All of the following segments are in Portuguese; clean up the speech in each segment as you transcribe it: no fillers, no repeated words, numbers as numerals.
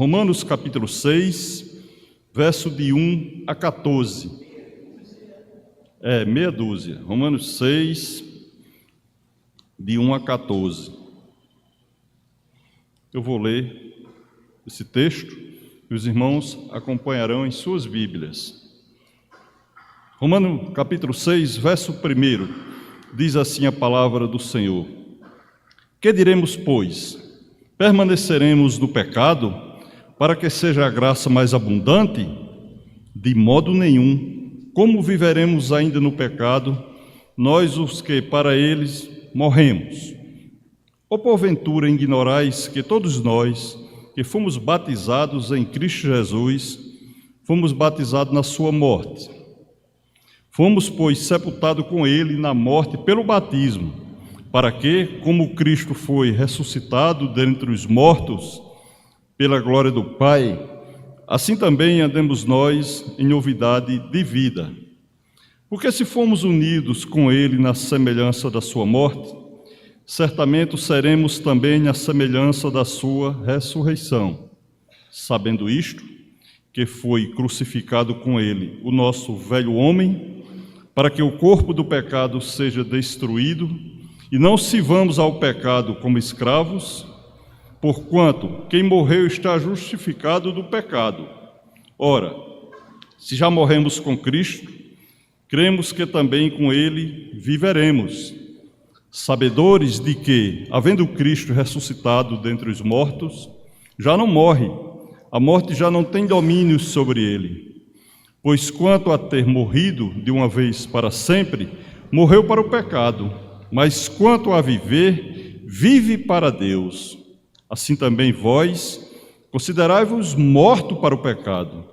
Romanos capítulo 6, verso de 1 a 14. Meia dúzia. Romanos 6, de 1 a 14. Eu vou ler esse texto e os irmãos acompanharão em suas Bíblias. Romanos capítulo 6, verso 1, diz assim a palavra do Senhor: Que diremos, pois? Permaneceremos no pecado, para que seja a graça mais abundante? De modo nenhum. Como viveremos ainda no pecado, nós os que para eles morremos? Ou porventura ignorais que todos nós, que fomos batizados em Cristo Jesus, fomos batizados na sua morte? Fomos, pois, sepultados com ele na morte pelo batismo, para que, como Cristo foi ressuscitado dentre os mortos, pela glória do Pai, assim também andemos nós em novidade de vida. Porque se fomos unidos com ele na semelhança da sua morte, certamente seremos também na semelhança da sua ressurreição. Sabendo isto, que foi crucificado com ele o nosso velho homem, para que o corpo do pecado seja destruído, e não sirvamos ao pecado como escravos, porquanto quem morreu está justificado do pecado. Ora, se já morremos com Cristo, cremos que também com ele viveremos, sabedores de que, havendo Cristo ressuscitado dentre os mortos, já não morre, a morte já não tem domínio sobre ele. Pois quanto a ter morrido de uma vez para sempre, morreu para o pecado, mas quanto a viver, vive para Deus. Assim também vós, considerai-vos mortos para o pecado,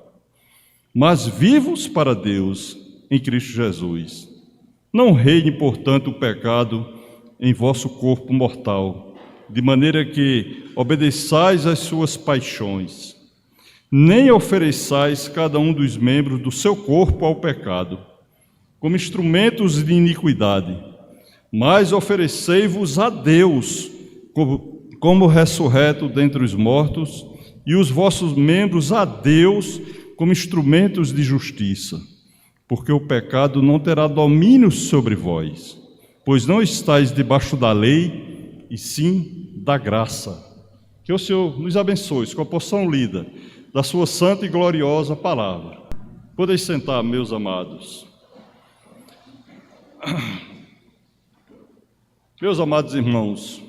mas vivos para Deus em Cristo Jesus. Não reine, portanto, o pecado em vosso corpo mortal, de maneira que obedeçais às suas paixões. Nem ofereçais cada um dos membros do seu corpo ao pecado, como instrumentos de iniquidade, mas oferecei-vos a Deus como ressurreto dentre os mortos, e os vossos membros a Deus como instrumentos de justiça, porque o pecado não terá domínio sobre vós, pois não estáis debaixo da lei, e sim da graça. Que o Senhor nos abençoe com a porção lida da sua santa e gloriosa palavra. Podeis sentar, meus amados. Meus amados irmãos,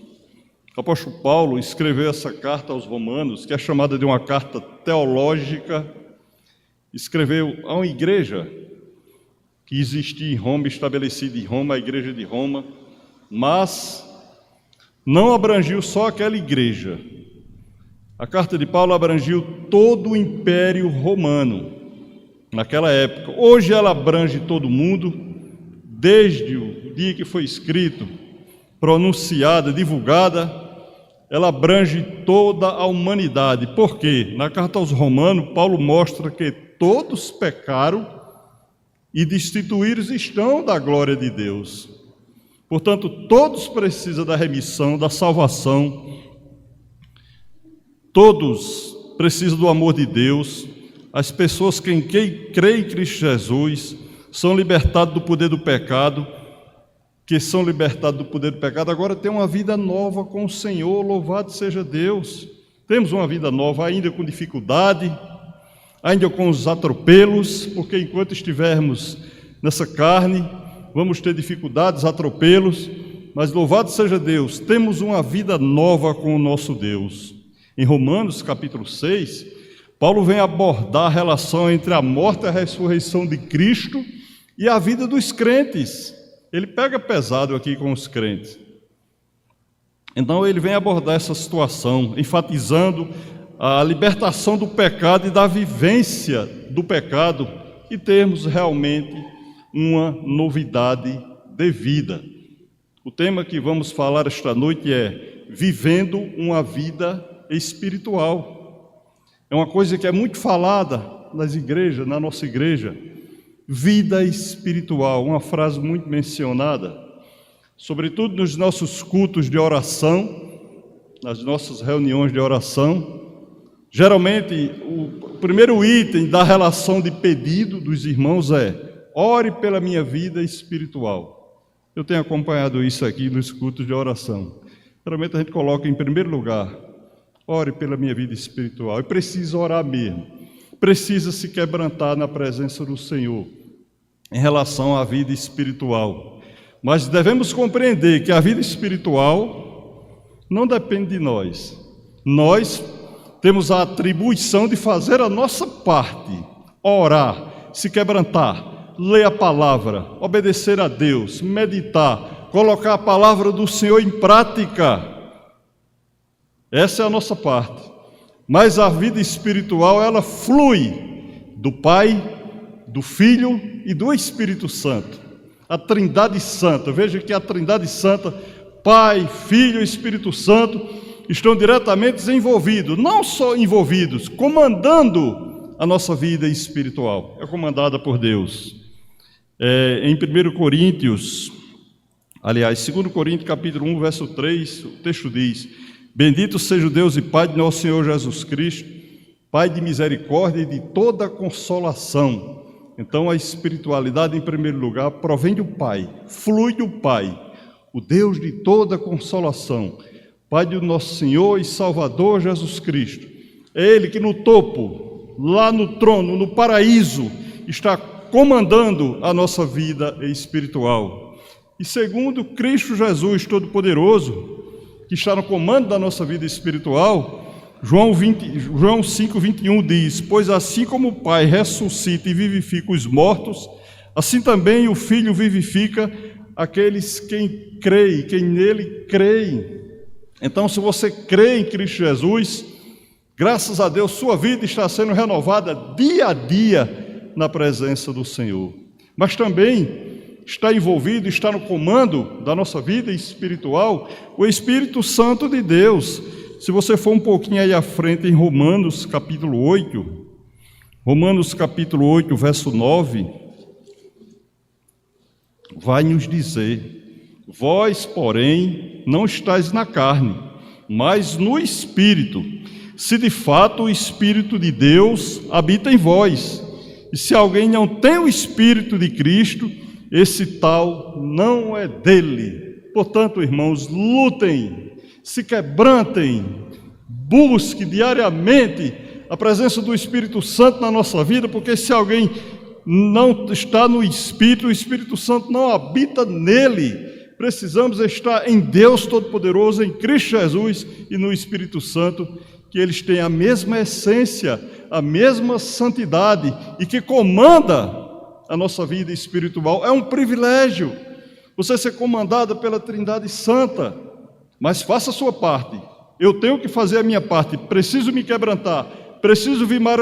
o apóstolo Paulo escreveu essa carta aos Romanos, que é chamada de uma carta teológica. Escreveu a uma igreja que existia em Roma, estabelecida em Roma, a igreja de Roma, mas não abrangiu só aquela igreja. A carta de Paulo abrangiu todo o Império Romano naquela época. Hoje ela abrange todo mundo, desde o dia que foi escrito, pronunciada, divulgada, ela abrange toda a humanidade. Por quê? Na carta aos Romanos, Paulo mostra que todos pecaram e destituídos estão da glória de Deus. Portanto, todos precisam da remissão, da salvação. Todos precisam do amor de Deus. As pessoas que creem em Cristo Jesus são libertadas do poder do pecado, que são libertados do poder do pecado, agora têm uma vida nova com o Senhor, louvado seja Deus. Temos uma vida nova, ainda com dificuldade, ainda com os atropelos, porque enquanto estivermos nessa carne, vamos ter dificuldades, atropelos, mas louvado seja Deus, temos uma vida nova com o nosso Deus. Em Romanos capítulo 6, Paulo vem abordar a relação entre a morte e a ressurreição de Cristo e a vida dos crentes. Ele pega pesado aqui com os crentes. Então ele vem abordar essa situação, enfatizando a libertação do pecado e da vivência do pecado, e termos realmente uma novidade de vida. O tema que vamos falar esta noite é vivendo uma vida espiritual. É uma coisa que é muito falada nas igrejas, na nossa igreja. Vida espiritual, uma frase muito mencionada, sobretudo nos nossos cultos de oração, nas nossas reuniões de oração. Geralmente, o primeiro item da relação de pedido dos irmãos é: ore pela minha vida espiritual. Eu tenho acompanhado isso aqui nos cultos de oração. Geralmente a gente coloca em primeiro lugar: ore pela minha vida espiritual. E precisa orar mesmo. Precisa se quebrantar na presença do Senhor em relação à vida espiritual. Mas devemos compreender que a vida espiritual não depende de nós. Nós temos a atribuição de fazer a nossa parte, orar, se quebrantar, ler a palavra, obedecer a Deus, meditar, colocar a palavra do Senhor em prática. Essa é a nossa parte. Mas a vida espiritual, ela flui do Pai, do Filho e do Espírito Santo. A Trindade Santa. Veja que a Trindade Santa, Pai, Filho e Espírito Santo, estão diretamente envolvidos, não só envolvidos, comandando a nossa vida espiritual. É comandada por Deus. Em 1 Coríntios, aliás, 2 Coríntios capítulo 1, verso 3, o texto diz: bendito seja o Deus e Pai de nosso Senhor Jesus Cristo, Pai de misericórdia e de toda consolação. Então a espiritualidade, em primeiro lugar, provém do Pai, flui do Pai, o Deus de toda consolação, Pai do nosso Senhor e Salvador Jesus Cristo. É Ele que no topo, lá no trono, no paraíso, está comandando a nossa vida espiritual. E segundo, Cristo Jesus Todo-Poderoso, que está no comando da nossa vida espiritual, João 5:21 diz: pois assim como o Pai ressuscita e vivifica os mortos, assim também o Filho vivifica aqueles quem nele creem. Então, se você crê em Cristo Jesus, graças a Deus, sua vida está sendo renovada dia a dia na presença do Senhor. Mas também está envolvido, está no comando da nossa vida espiritual, o Espírito Santo de Deus. Se você for um pouquinho aí à frente em Romanos capítulo 8, verso 9, vai nos dizer: vós, porém, não estáis na carne, mas no Espírito, se de fato o Espírito de Deus habita em vós. E se alguém não tem o Espírito de Cristo, esse tal não é dele. Portanto, irmãos, lutem, se quebrantem, busque diariamente a presença do Espírito Santo na nossa vida, porque se alguém não está no Espírito, o Espírito Santo não habita nele. Precisamos estar em Deus Todo-Poderoso, em Cristo Jesus e no Espírito Santo, que eles têm a mesma essência, a mesma santidade e que comanda a nossa vida espiritual. É um privilégio você ser comandado pela Trindade Santa, mas faça a sua parte. Eu tenho que fazer a minha parte, preciso me quebrantar, preciso vir mais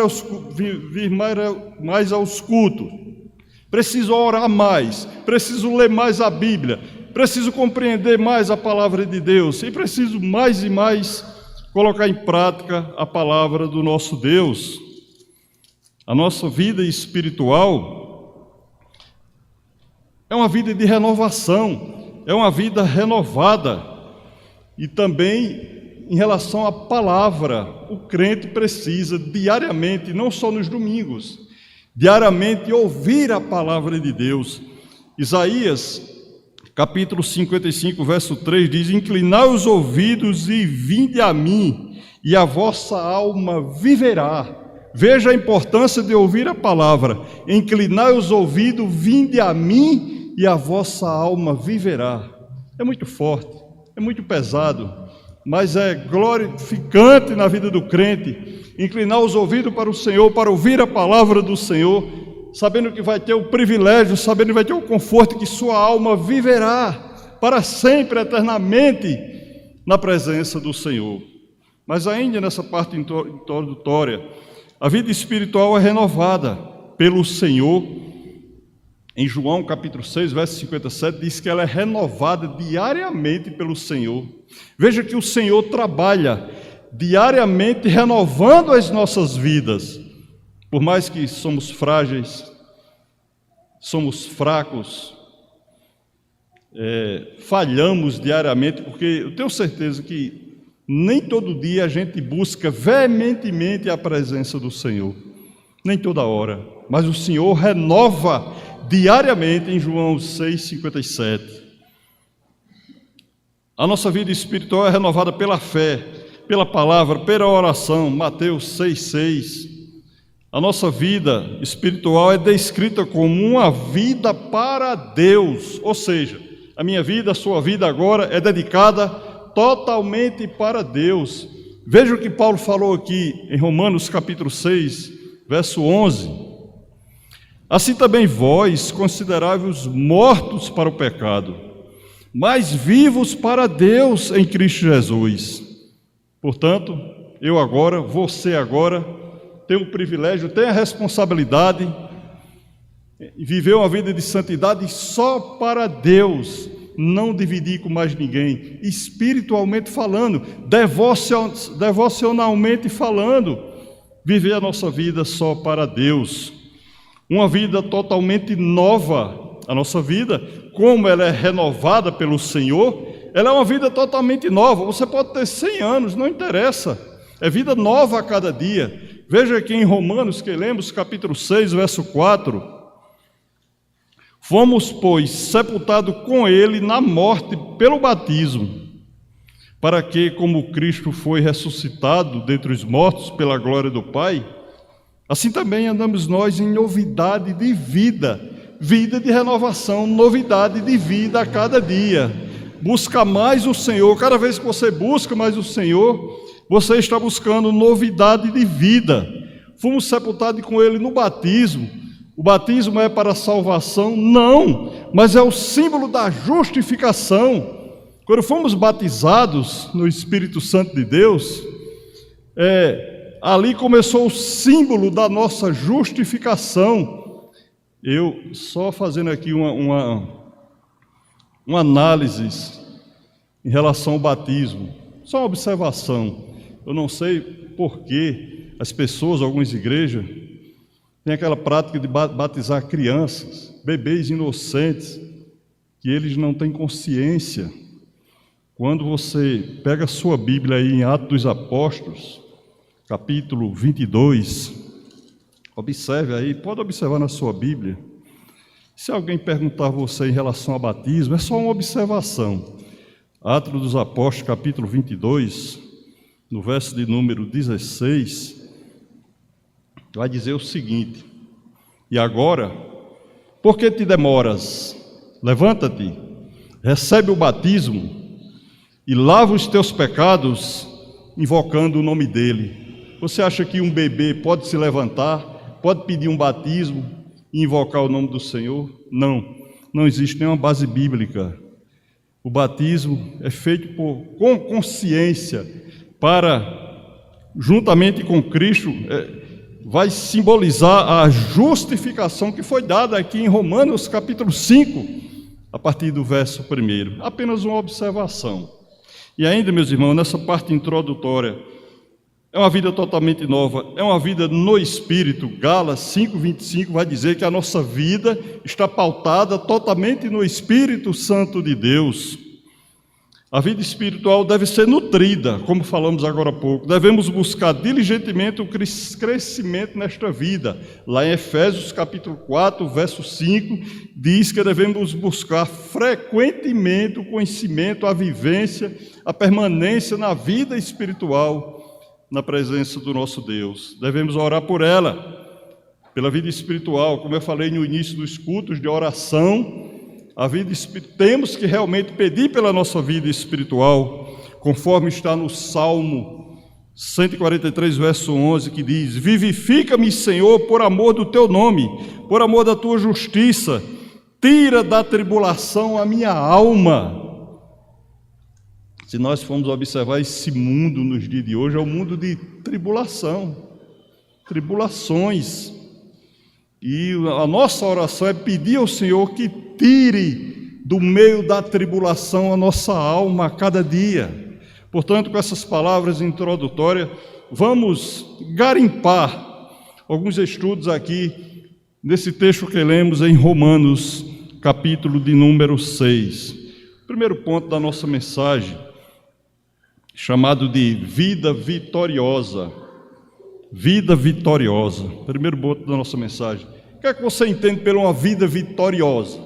aos cultos, preciso orar mais, preciso ler mais a Bíblia, preciso compreender mais a palavra de Deus e preciso mais e mais colocar em prática a palavra do nosso Deus. A nossa vida espiritual é uma vida de renovação, é uma vida renovada. E também em relação à palavra, o crente precisa diariamente, não só nos domingos, diariamente ouvir a palavra de Deus. Isaías capítulo 55, verso 3 diz: inclinai os ouvidos e vinde a mim, e a vossa alma viverá. Veja a importância de ouvir a palavra. Inclinai os ouvidos, vinde a mim, e a vossa alma viverá. É muito forte, é muito pesado, mas é glorificante na vida do crente. Inclinar os ouvidos para o Senhor, para ouvir a palavra do Senhor, sabendo que vai ter o privilégio, sabendo que vai ter o conforto, que sua alma viverá para sempre, eternamente, na presença do Senhor. Mas ainda nessa parte introdutória, a vida espiritual é renovada pelo Senhor. Em João capítulo 6, verso 57, diz que ela é renovada diariamente pelo Senhor. Veja que o Senhor trabalha diariamente renovando as nossas vidas. Por mais que somos frágeis, somos fracos, falhamos diariamente, porque eu tenho certeza que Nem todo dia a gente busca veementemente a presença do Senhor, nem toda hora, mas o Senhor renova diariamente em João 6,57. A nossa vida espiritual é renovada pela fé, pela palavra, pela oração, Mateus 6,6. A nossa vida espiritual é descrita como uma vida para Deus, ou seja, a minha vida, a sua vida agora é dedicada totalmente para Deus. Veja o que Paulo falou aqui em Romanos capítulo 6, verso 11. Assim também vós considerai-vos mortos para o pecado, mas vivos para Deus em Cristo Jesus. Portanto, eu agora, você agora, tem o privilégio, tem a responsabilidade de viver uma vida de santidade só para Deus, não dividir com mais ninguém, espiritualmente falando, devocionalmente falando, viver a nossa vida só para Deus, uma vida totalmente nova. A nossa vida, como ela é renovada pelo Senhor, ela é uma vida totalmente nova. Você pode ter 100 anos, não interessa, é vida nova a cada dia. Veja aqui em Romanos, que lemos, capítulo 6, verso 4. Fomos, pois, sepultados com ele na morte pelo batismo, para que, como Cristo foi ressuscitado dentre os mortos pela glória do Pai, assim também andamos nós em novidade de vida, vida de renovação, novidade de vida a cada dia. Busca mais o Senhor. Cada vez que você busca mais o Senhor, você está buscando novidade de vida. Fomos sepultados com ele no batismo. O batismo é para a salvação? Não, mas é o símbolo da justificação. Quando fomos batizados no Espírito Santo de Deus, ali começou o símbolo da nossa justificação. Eu só fazendo aqui uma análise em relação ao batismo, só uma observação. Eu não sei por que as pessoas, algumas igrejas, têm aquela prática de batizar crianças, bebês inocentes, que eles não têm consciência. Quando você pega a sua Bíblia aí em Atos dos Apóstolos, capítulo 22, observe aí, pode observar na sua Bíblia. Se alguém perguntar a você em relação ao batismo, é só uma observação. Atos dos Apóstolos, capítulo 22, no verso de número 16, vai dizer o seguinte: e agora, por que te demoras? Levanta-te, recebe o batismo e lava os teus pecados, invocando o nome dele. Você acha que um bebê pode se levantar, pode pedir um batismo e invocar o nome do Senhor? Não, não existe nenhuma base bíblica. O batismo é feito com consciência, juntamente com Cristo, vai simbolizar a justificação que foi dada aqui em Romanos capítulo 5, a partir do verso 1. Apenas uma observação. E ainda, meus irmãos, nessa parte introdutória, é uma vida totalmente nova, é uma vida no Espírito. Gálatas 5:25 vai dizer que a nossa vida está pautada totalmente no Espírito Santo de Deus. A vida espiritual deve ser nutrida, como falamos agora há pouco. Devemos buscar diligentemente o crescimento nesta vida. Lá em Efésios capítulo 4, verso 5, diz que devemos buscar frequentemente o conhecimento, a vivência, a permanência na vida espiritual, na presença do nosso Deus. Devemos orar por ela, pela vida espiritual, como eu falei no início dos cultos de oração. A vida temos que realmente pedir pela nossa vida espiritual, conforme está no Salmo 143, verso 11, que diz: vivifica-me, Senhor, por amor do teu nome, por amor da tua justiça, tira da tribulação a minha alma. Se nós formos observar esse mundo nos dias de hoje, é um mundo de tribulação, tribulações. E a nossa oração é pedir ao Senhor que tire do meio da tribulação a nossa alma a cada dia. Portanto, com essas palavras introdutórias, vamos garimpar alguns estudos aqui nesse texto que lemos em Romanos, capítulo de número 6. Primeiro ponto da nossa mensagem: chamado de vida vitoriosa. Vida vitoriosa. Primeiro ponto da nossa mensagem. O que é que você entende por uma vida vitoriosa?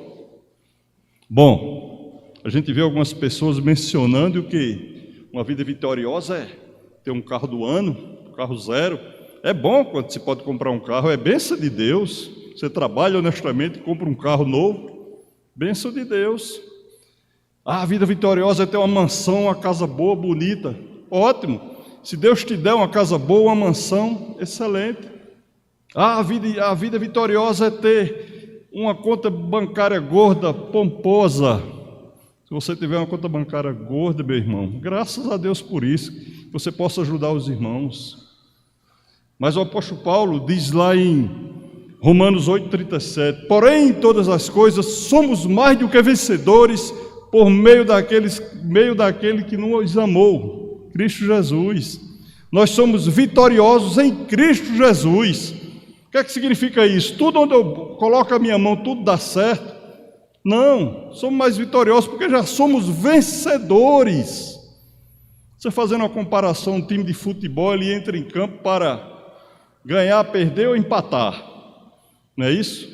Bom, a gente vê algumas pessoas mencionando que uma vida vitoriosa é ter um carro do ano, um carro zero. É bom quando se pode comprar um carro, é bênção de Deus. Você trabalha honestamente e compra um carro novo, bênção de Deus. A vida vitoriosa é ter uma mansão, uma casa boa, bonita. Ótimo. Se Deus te der uma casa boa, uma mansão, excelente. A vida vitoriosa é ter uma conta bancária gorda, pomposa. Se você tiver uma conta bancária gorda, meu irmão, graças a Deus por isso, que você possa ajudar os irmãos. Mas o apóstolo Paulo diz lá em Romanos 8,37, porém em todas as coisas somos mais do que vencedores por meio daquele que nos amou, Cristo Jesus. Nós somos vitoriosos em Cristo Jesus. O que é que significa isso? Tudo onde eu coloco a minha mão, tudo dá certo? Não, somos mais vitoriosos porque já somos vencedores. Você fazendo uma comparação, um time de futebol, ele entra em campo para ganhar, perder ou empatar. Não é isso?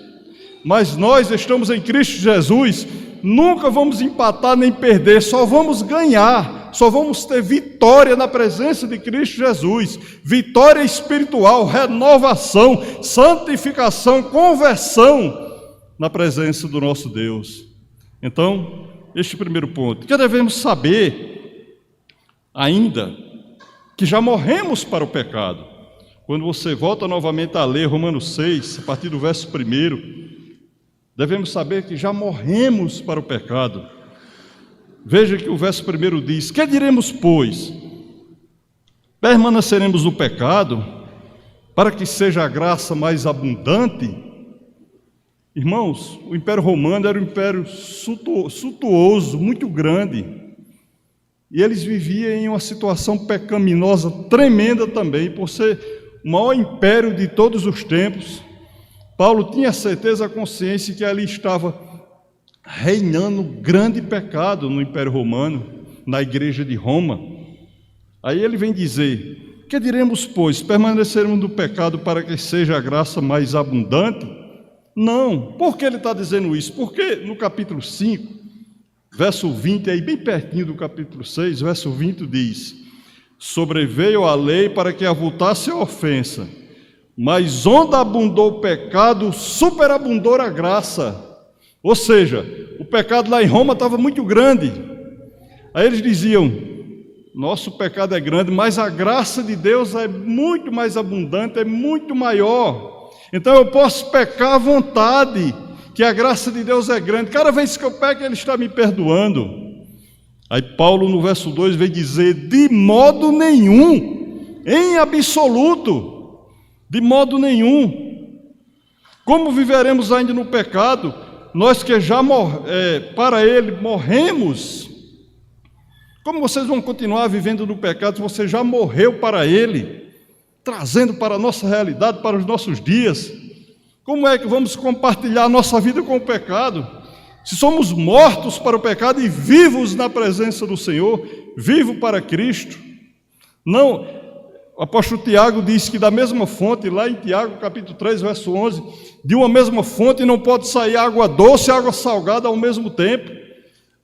Mas nós estamos em Cristo Jesus, nunca vamos empatar nem perder, só vamos ganhar, só vamos ter vitória na presença de Cristo Jesus, vitória espiritual, renovação, santificação, conversão na presença do nosso Deus. Então, este primeiro ponto, que devemos saber ainda que já morremos para o pecado. Quando você volta novamente a ler Romanos 6, a partir do verso 1, devemos saber que já morremos para o pecado. Veja que o verso 1 diz, que diremos, pois? Permaneceremos no pecado, para que seja a graça mais abundante? Irmãos, o Império Romano era um império suntuoso, muito grande. E eles viviam em uma situação pecaminosa tremenda também, por ser o maior império de todos os tempos. Paulo tinha certeza, a consciência que ali estava reinando grande pecado no Império Romano, na igreja de Roma. Aí ele vem dizer, que diremos, pois? Permaneceremos no pecado para que seja a graça mais abundante? Não. Por que ele está dizendo isso? Porque no capítulo 5, verso 20, aí bem pertinho do capítulo 6, verso 20 diz, sobreveio a lei para que avultasse a ofensa, mas onde abundou o pecado, superabundou a graça. Ou seja, o pecado lá em Roma estava muito grande. Aí eles diziam, nosso pecado é grande, mas a graça de Deus é muito mais abundante, é muito maior. Então eu posso pecar à vontade, que a graça de Deus é grande. Cada vez que eu peco, Ele está me perdoando. Aí Paulo no verso 2 vem dizer, de modo nenhum, em absoluto, de modo nenhum. Como viveremos ainda no pecado, nós que já para Ele morremos? Como vocês vão continuar vivendo no pecado se você já morreu para Ele, trazendo para a nossa realidade, para os nossos dias? Como é que vamos compartilhar a nossa vida com o pecado? Se somos mortos para o pecado e vivos na presença do Senhor, vivo para Cristo. Não, o apóstolo Tiago diz que da mesma fonte, lá em Tiago capítulo 3, verso 11, de uma mesma fonte não pode sair água doce e água salgada ao mesmo tempo.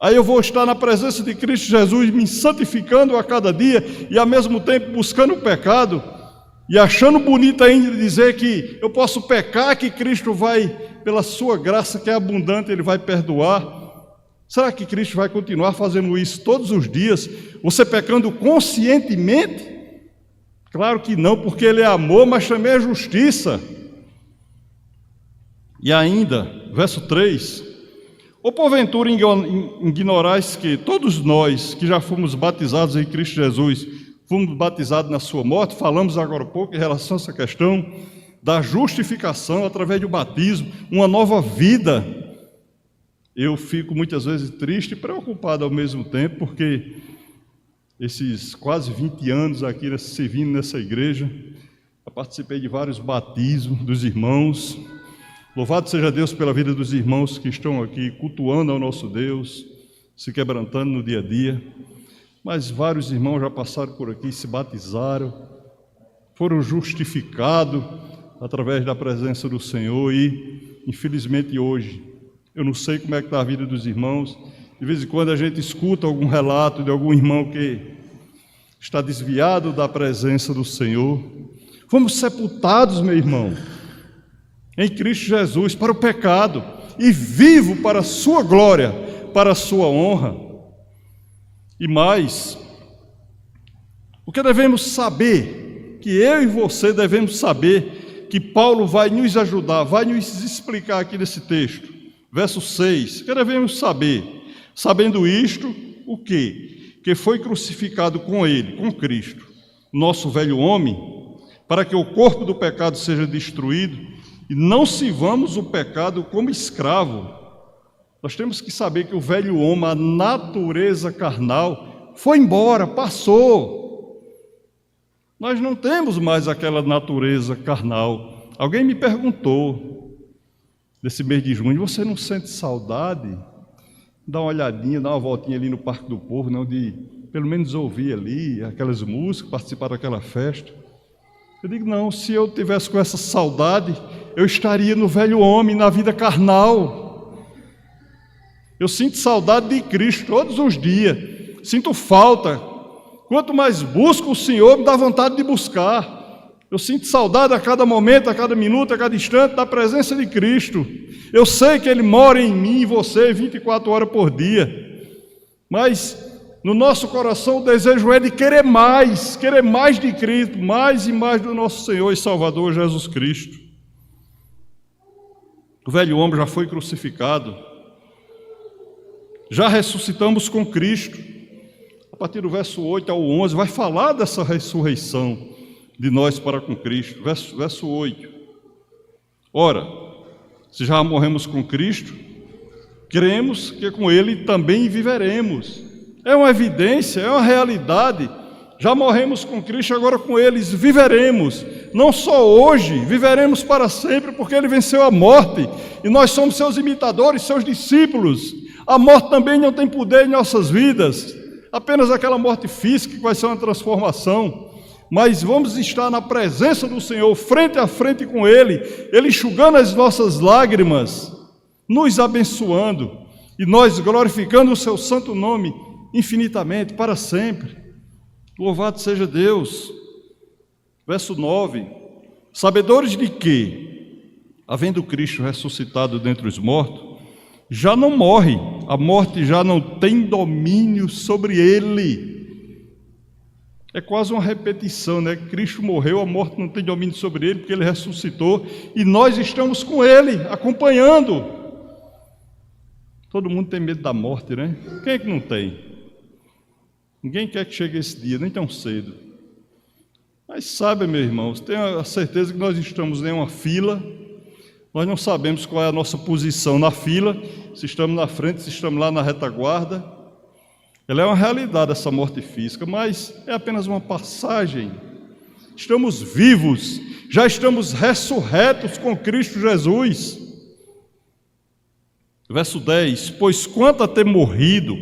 Aí eu vou estar na presença de Cristo Jesus, me santificando a cada dia e ao mesmo tempo buscando o pecado e achando bonito ainda dizer que eu posso pecar, que Cristo vai, pela sua graça que é abundante, Ele vai perdoar. Será que Cristo vai continuar fazendo isso todos os dias? Você pecando conscientemente? Claro que não, porque Ele é amor, mas também é justiça. E ainda, verso 3, ou porventura ignorais que todos nós que já fomos batizados em Cristo Jesus, fomos batizados na sua morte? Falamos agora há pouco em relação a essa questão da justificação através do batismo, uma nova vida. Eu fico muitas vezes triste e preocupado ao mesmo tempo, porque esses quase 20 anos aqui servindo nessa igreja, eu participei de vários batismos dos irmãos. Louvado seja Deus pela vida dos irmãos que estão aqui cultuando ao nosso Deus, se quebrantando no dia a dia. mas vários irmãos já passaram por aqui, se batizaram, foram justificados através da presença do Senhor e, infelizmente, hoje, eu não sei como é que está a vida dos irmãos. De vez em quando a gente escuta algum relato de algum irmão que está desviado da presença do Senhor. Fomos sepultados, meu irmão, em Cristo Jesus para o pecado e vivo para a sua glória, para a sua honra. E mais, o que devemos saber, que eu e você devemos saber, que Paulo vai nos ajudar, vai nos explicar aqui nesse texto, verso 6, que devemos saber, sabendo isto, o quê? Que foi crucificado com ele, com Cristo, nosso velho homem, para que o corpo do pecado seja destruído e não sirvamos o pecado como escravo. Nós temos que saber que o velho homem, a natureza carnal, foi embora, passou. Nós não temos mais aquela natureza carnal. Alguém me perguntou, nesse mês de junho, você não sente saudade? Dá uma olhadinha, dá uma voltinha ali no Parque do Povo, não, de pelo menos ouvir ali aquelas músicas, participar daquela festa. Eu digo, não, se eu tivesse com essa saudade, eu estaria no velho homem, na vida carnal. Eu sinto saudade de Cristo todos os dias, sinto falta. Quanto mais busco o Senhor, me dá vontade de buscar. Eu sinto saudade a cada momento, a cada minuto, a cada instante da presença de Cristo. Eu sei que Ele mora em mim e você 24 horas por dia, mas no nosso coração o desejo é de querer mais de Cristo, mais e mais do nosso Senhor e Salvador Jesus Cristo. O velho homem já foi crucificado, já ressuscitamos com Cristo. A partir do verso 8 ao 11 vai falar dessa ressurreição de nós para com Cristo. Verso 8. Ora, se já morremos com Cristo, cremos que com Ele também viveremos. É uma evidência, é uma realidade. Já morremos com Cristo, agora com eles viveremos. Não só hoje, viveremos para sempre, porque Ele venceu a morte. E nós somos seus imitadores, seus discípulos. A morte também não tem poder em nossas vidas. Apenas aquela morte física que vai ser uma transformação. Mas vamos estar na presença do Senhor, frente a frente com Ele, Ele enxugando as nossas lágrimas, nos abençoando, e nós glorificando o Seu santo nome infinitamente, para sempre. Louvado seja Deus. Verso 9. Sabedores de que, havendo Cristo ressuscitado dentre os mortos, já não morre, a morte já não tem domínio sobre Ele. É quase uma repetição, né? Cristo morreu, a morte não tem domínio sobre Ele, porque Ele ressuscitou, e nós estamos com Ele, acompanhando. Todo mundo tem medo da morte, né? Quem é que não tem? Ninguém quer que chegue esse dia, nem tão cedo. Mas sabe, meus irmãos, tenha a certeza que nós estamos em uma fila, nós não sabemos qual é a nossa posição na fila, se estamos na frente, se estamos lá na retaguarda. Ela é uma realidade, essa morte física, mas é apenas uma passagem. Estamos vivos, já estamos ressurretos com Cristo Jesus. Verso 10, pois quanto a ter morrido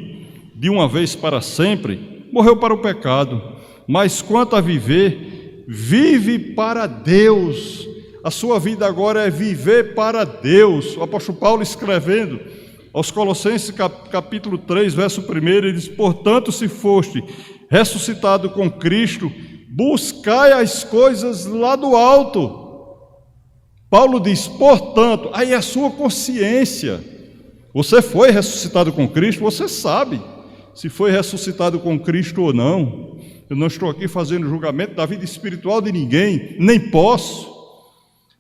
de uma vez para sempre, morreu para o pecado, mas quanto a viver, vive para Deus. A sua vida agora é viver para Deus. O apóstolo Paulo escrevendo aos Colossenses capítulo 3, verso 1, ele diz, portanto, se foste ressuscitado com Cristo, buscai as coisas lá do alto. Paulo diz, portanto, aí é a sua consciência. Você foi ressuscitado com Cristo, você sabe se foi ressuscitado com Cristo ou não. Eu não estou aqui fazendo julgamento da vida espiritual de ninguém, nem posso.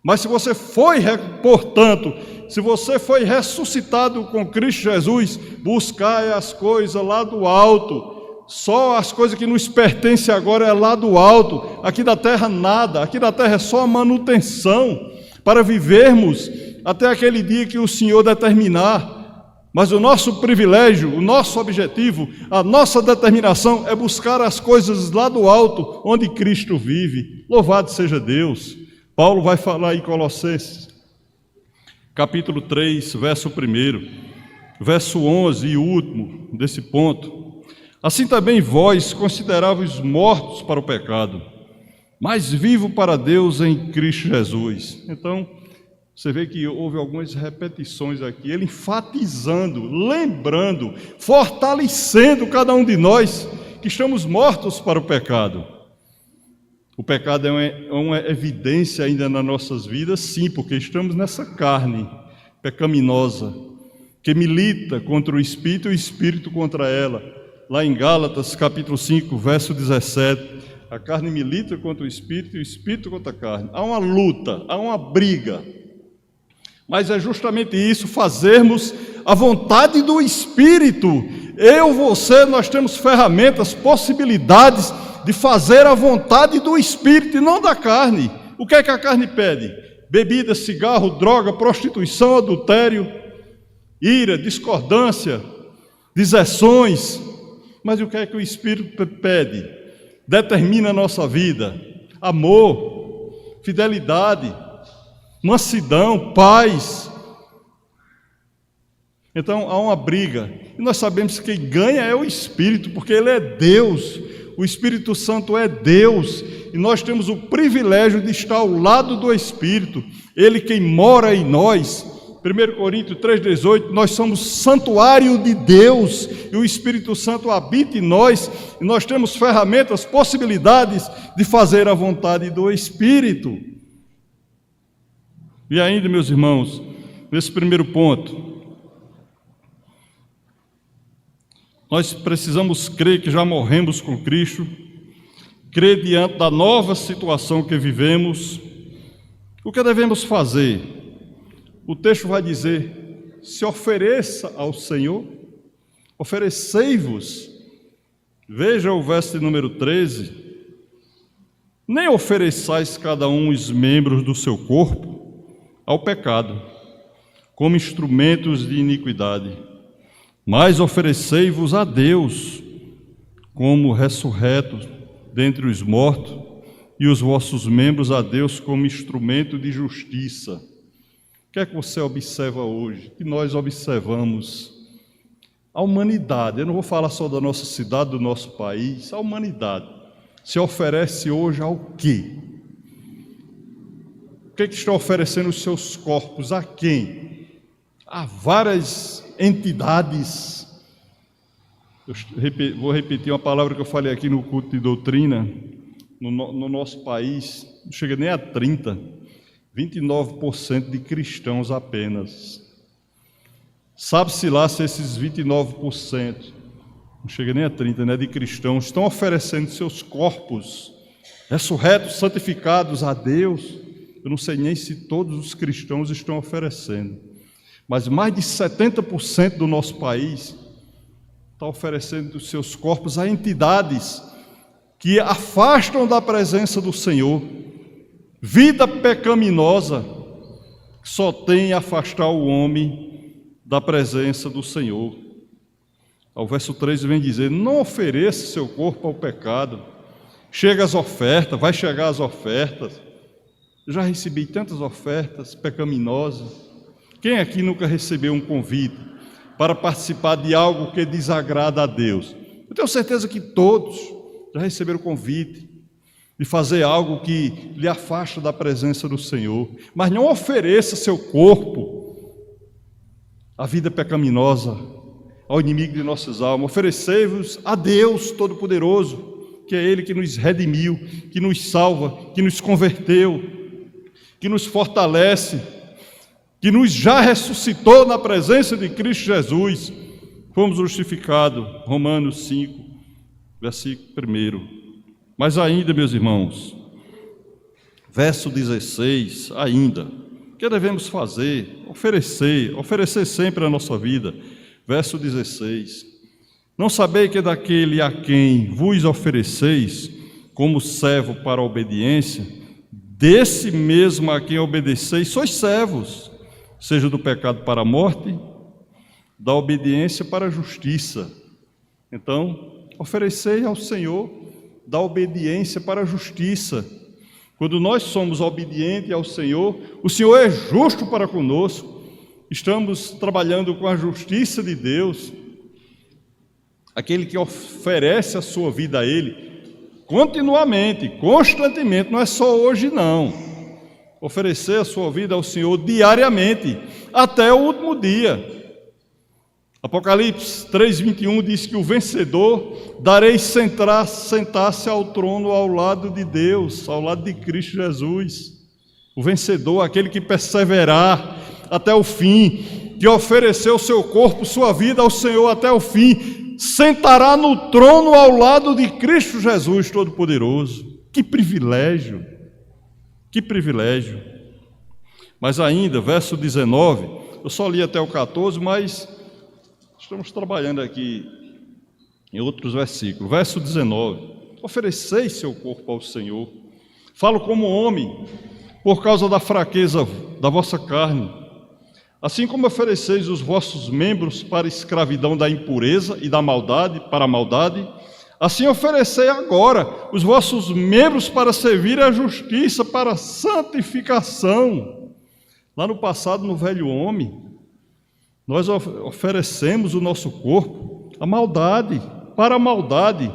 Mas se você foi, portanto, se você foi ressuscitado com Cristo Jesus, buscai as coisas lá do alto. Só as coisas que nos pertencem agora é lá do alto. Aqui da terra nada, aqui da terra é só a manutenção para vivermos até aquele dia que o Senhor determinar. Mas o nosso privilégio, o nosso objetivo, a nossa determinação é buscar as coisas lá do alto, onde Cristo vive. Louvado seja Deus. Paulo vai falar em Colossenses, capítulo 3, verso 1, verso 11 e último desse ponto. Assim também vós consideráveis mortos para o pecado, mas vivo para Deus em Cristo Jesus. Então, você vê que houve algumas repetições aqui, ele enfatizando, lembrando, fortalecendo cada um de nós que estamos mortos para o pecado. O pecado é uma evidência ainda nas nossas vidas, sim, porque estamos nessa carne pecaminosa, que milita contra o Espírito e o Espírito contra ela. Lá em Gálatas, capítulo 5, verso 17, a carne milita contra o Espírito e o Espírito contra a carne. Há uma luta, há uma briga. Mas é justamente isso, fazermos a vontade do Espírito. Eu, você, nós temos ferramentas, possibilidades de fazer a vontade do Espírito e não da carne. O que é que a carne pede? Bebida, cigarro, droga, prostituição, adultério, ira, discordância, deserções. Mas o que é que o Espírito pede? Determina a nossa vida: amor, fidelidade, mansidão, paz. Então há uma briga, e nós sabemos que quem ganha é o Espírito, porque Ele é Deus, o Espírito Santo é Deus, e nós temos o privilégio de estar ao lado do Espírito, Ele quem mora em nós. 1 Coríntios 3,18, nós somos santuário de Deus, e o Espírito Santo habita em nós, e nós temos ferramentas, possibilidades de fazer a vontade do Espírito. E ainda, meus irmãos, nesse primeiro ponto, nós precisamos crer que já morremos com Cristo, crer diante da nova situação que vivemos. O que devemos fazer? O texto vai dizer: se ofereça ao Senhor, oferecei-vos. Veja o verso de número 13: nem ofereçais cada um os membros do seu corpo ao pecado, como instrumentos de iniquidade, mas oferecei-vos a Deus como ressurretos dentre os mortos, e os vossos membros a Deus como instrumento de justiça. O que é que você observa hoje? Que nós observamos a humanidade. Eu não vou falar só da nossa cidade, do nosso país. A humanidade se oferece hoje ao quê? O que é que está oferecendo os seus corpos? A quem? A várias entidades. Vou repetir uma palavra que eu falei aqui no culto de doutrina. No nosso país, não chega nem a 29% de cristãos apenas. Sabe-se lá se esses 29%, não chega nem a 30%, né, de cristãos, estão oferecendo seus corpos ressurretos, santificados a Deus. Eu não sei nem se todos os cristãos estão oferecendo, mas mais de 70% do nosso país está oferecendo os seus corpos a entidades que afastam da presença do Senhor. Vida pecaminosa que só tem a afastar o homem da presença do Senhor. O verso 3 vem dizer: não ofereça seu corpo ao pecado. Chega as ofertas, vai chegar as ofertas. Eu já recebi tantas ofertas pecaminosas. Quem aqui nunca recebeu um convite para participar de algo que desagrada a Deus? Eu tenho certeza que todos já receberam o convite de fazer algo que lhe afasta da presença do Senhor, mas não ofereça seu corpo à vida pecaminosa, ao inimigo de nossas almas. Oferecei-vos a Deus Todo-Poderoso, que é Ele que nos redimiu, que nos salva, que nos converteu, que nos fortalece, que nos já ressuscitou na presença de Cristo Jesus. Fomos justificados, Romanos 5, versículo 1. Mas ainda, meus irmãos, verso 16, ainda, o que devemos fazer? Oferecer sempre a nossa vida. Verso 16, não sabeis que daquele a quem vos ofereceis como servo para a obediência, desse mesmo a quem obedeceis sois servos, seja do pecado para a morte, da obediência para a justiça. Então, oferecei ao Senhor da obediência para a justiça. Quando nós somos obedientes ao Senhor, o Senhor é justo para conosco. Estamos trabalhando com a justiça de Deus. aquele que oferece a sua vida a Ele continuamente, constantemente, não é só hoje não. Oferecer a sua vida ao Senhor diariamente, até o último dia. Apocalipse 3:21 diz que o vencedor darei sentar-se ao trono ao lado de Deus, ao lado de Cristo Jesus. O vencedor, aquele que perseverar até o fim, que ofereceu o seu corpo, sua vida ao Senhor até o fim, sentará no trono ao lado de Cristo Jesus Todo-Poderoso. Que privilégio! Que privilégio! Mas ainda, verso 19, eu só li até o 14, mas estamos trabalhando aqui em outros versículos. Verso 19, ofereceis seu corpo ao Senhor. Falo como homem, por causa da fraqueza da vossa carne. Assim como ofereceis os vossos membros para a escravidão da impureza e da maldade, para a maldade, assim oferecei agora os vossos membros para servir à justiça, para a santificação. Lá no passado, no velho homem, nós oferecemos o nosso corpo à maldade, para a maldade.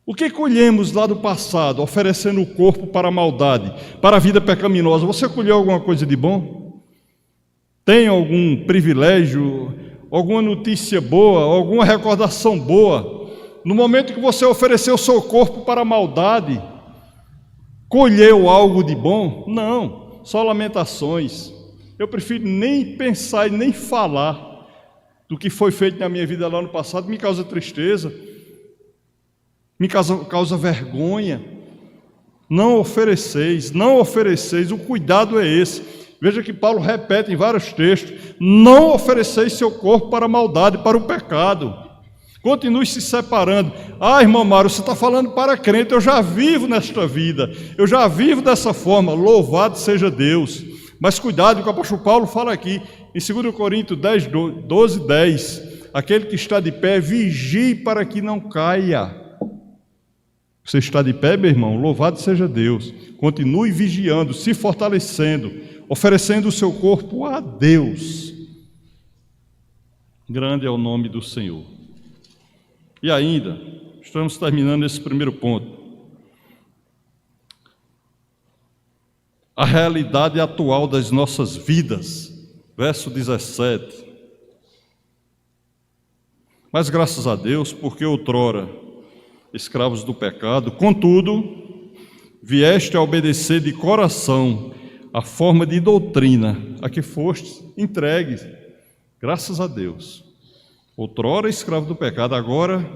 O que colhemos lá do passado, oferecendo o corpo para a maldade, para a vida pecaminosa? Você colheu alguma coisa de bom? Tem algum privilégio, alguma notícia boa, alguma recordação boa? No momento que você ofereceu o seu corpo para a maldade, colheu algo de bom? Não, só lamentações. Eu prefiro nem pensar e nem falar do que foi feito na minha vida lá no passado, me causa tristeza, me causa vergonha. Não ofereceis, o cuidado é esse. Veja que Paulo repete em vários textos: não ofereceis seu corpo para a maldade, para o pecado. Continue se separando. Ah, irmão Mário, você está falando para crente, eu já vivo nesta vida, eu já vivo dessa forma, louvado seja Deus. Mas cuidado, que o apóstolo Paulo fala aqui, em 2 Coríntios 12:10, aquele que está de pé, vigie para que não caia. Você está de pé, meu irmão? Louvado seja Deus. Continue vigiando, se fortalecendo, oferecendo o seu corpo a Deus. Grande é o nome do Senhor. E ainda, estamos terminando esse primeiro ponto. A realidade atual das nossas vidas. Verso 17. Mas graças a Deus, porque outrora escravos do pecado, contudo, vieste a obedecer de coração a forma de doutrina a que fostes entregues, graças a Deus. Outrora escravo do pecado, agora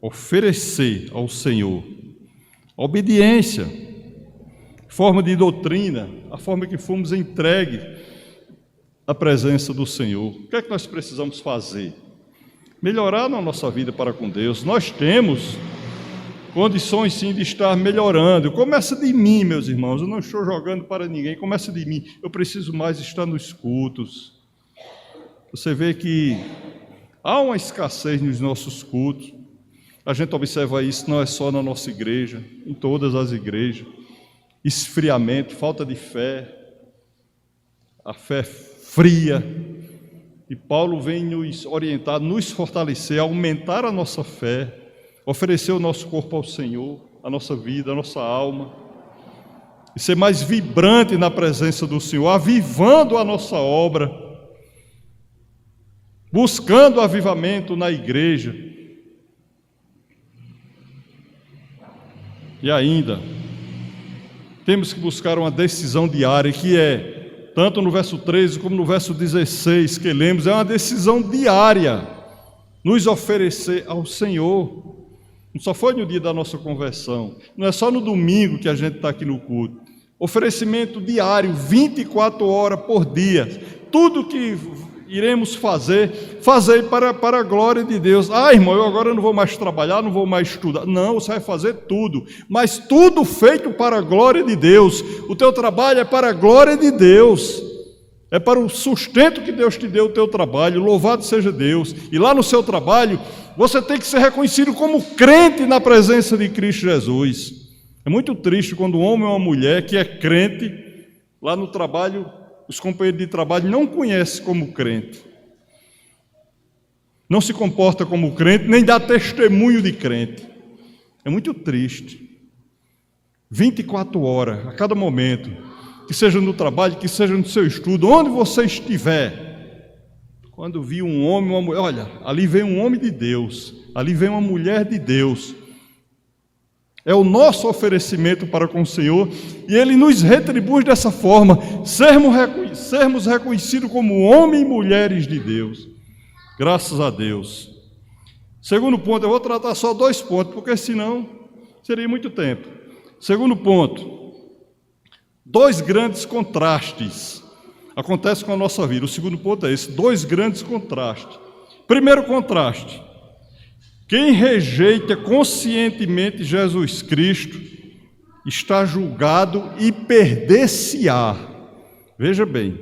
oferecer ao Senhor a obediência, forma de doutrina, a forma que fomos entregues à presença do Senhor. O que é que nós precisamos fazer? Melhorar na nossa vida para com Deus. Nós temos condições sim de estar melhorando. Começa de mim, meus irmãos, eu não estou jogando para ninguém, começa de mim. Eu preciso mais estar nos cultos. Você vê que há uma escassez nos nossos cultos. A gente observa isso não é só na nossa igreja, em todas as igrejas. Esfriamento, falta de fé, a fé fria. E Paulo vem nos orientar, nos fortalecer, aumentar a nossa fé, oferecer o nosso corpo ao Senhor, a nossa vida, a nossa alma, e ser mais vibrante na presença do Senhor, avivando a nossa obra, buscando avivamento na igreja. E ainda, temos que buscar uma decisão diária, que é, tanto no verso 13 como no verso 16 que lemos, é uma decisão diária, nos oferecer ao Senhor. Não só foi no dia da nossa conversão, não é só no domingo que a gente está aqui no culto. Oferecimento diário, 24 horas por dia. Tudo que iremos fazer para a glória de Deus. Ah, irmão, eu agora não vou mais trabalhar, não vou mais estudar. Não, você vai fazer tudo, mas tudo feito para a glória de Deus. O teu trabalho é para a glória de Deus. É para o sustento que Deus te deu o teu trabalho, louvado seja Deus. E lá no seu trabalho, você tem que ser reconhecido como crente na presença de Cristo Jesus. É muito triste quando um homem ou uma mulher que é crente, lá no trabalho, os companheiros de trabalho não conhecem como crente. não se comporta como crente, nem dá testemunho de crente. É muito triste. 24 horas, a cada momento, que seja no trabalho, que seja no seu estudo, onde você estiver, quando vi um homem, uma mulher, olha, ali vem um homem de Deus, ali vem uma mulher de Deus. É o nosso oferecimento para com o Senhor, e Ele nos retribui dessa forma, sermos reconhecidos como homens e mulheres de Deus. Graças a Deus. Segundo ponto, eu vou tratar só 2 pontos, porque senão seria muito tempo. Segundo ponto, 2 grandes contrastes acontecem com a nossa vida. O segundo ponto é esse, 2 grandes contrastes. Primeiro contraste, quem rejeita conscientemente Jesus Cristo está julgado e perder-se-á. Veja bem,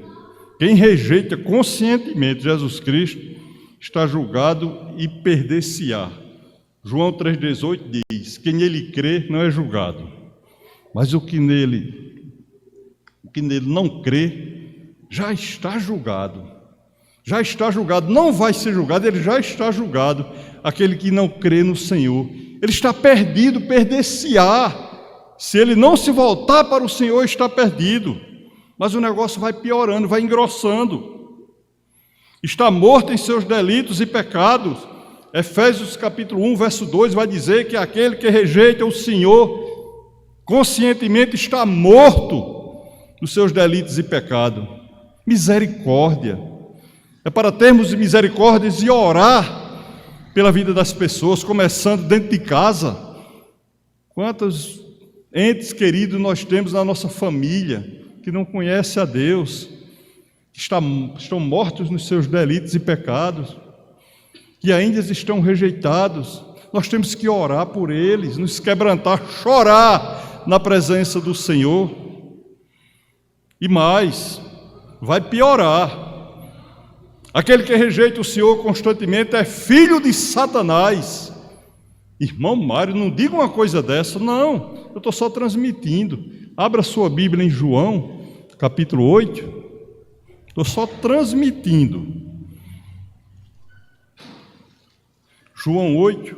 quem rejeita conscientemente Jesus Cristo está julgado e perder-se-á. João 3,18 diz: quem nele crê não é julgado, mas o que nele não crê já está julgado. Já está julgado, não vai ser julgado, ele já está julgado. Aquele que não crê no Senhor, ele está perdido, perder-se-á. Se ele não se voltar para o Senhor, está perdido. Mas o negócio vai piorando, vai engrossando. Está morto em seus delitos e pecados. Efésios capítulo 1, verso 2 vai dizer que aquele que rejeita o Senhor conscientemente está morto nos seus delitos e pecados. Misericórdia. É para termos misericórdia e orar pela vida das pessoas, começando dentro de casa. Quantos entes queridos nós temos na nossa família que não conhecem a Deus, que estão mortos nos seus delitos e pecados, que ainda estão rejeitados. Nós temos que orar por eles, nos quebrantar, chorar na presença do Senhor. E mais, vai piorar. Aquele que rejeita o Senhor constantemente é filho de Satanás. Irmão Mário, não diga uma coisa dessa, não. Eu estou só transmitindo. Abra sua Bíblia em João, capítulo 8. Estou só transmitindo. João 8,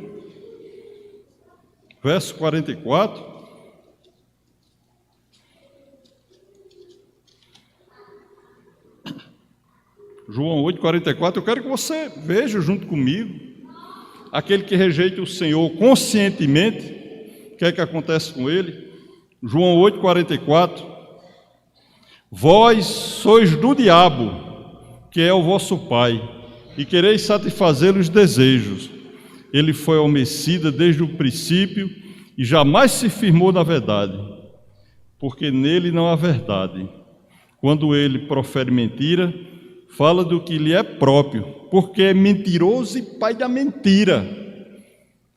verso 44. João 8, 44. Eu quero que você veja junto comigo. Aquele que rejeita o Senhor conscientemente, o que é que acontece com ele? João 8, 44. Vós sois do diabo, que é o vosso pai, e quereis satisfazer os desejos. Ele foi homicida desde o princípio e jamais se firmou na verdade, porque nele não há verdade. Quando ele profere mentira, fala do que lhe é próprio, porque é mentiroso e pai da mentira.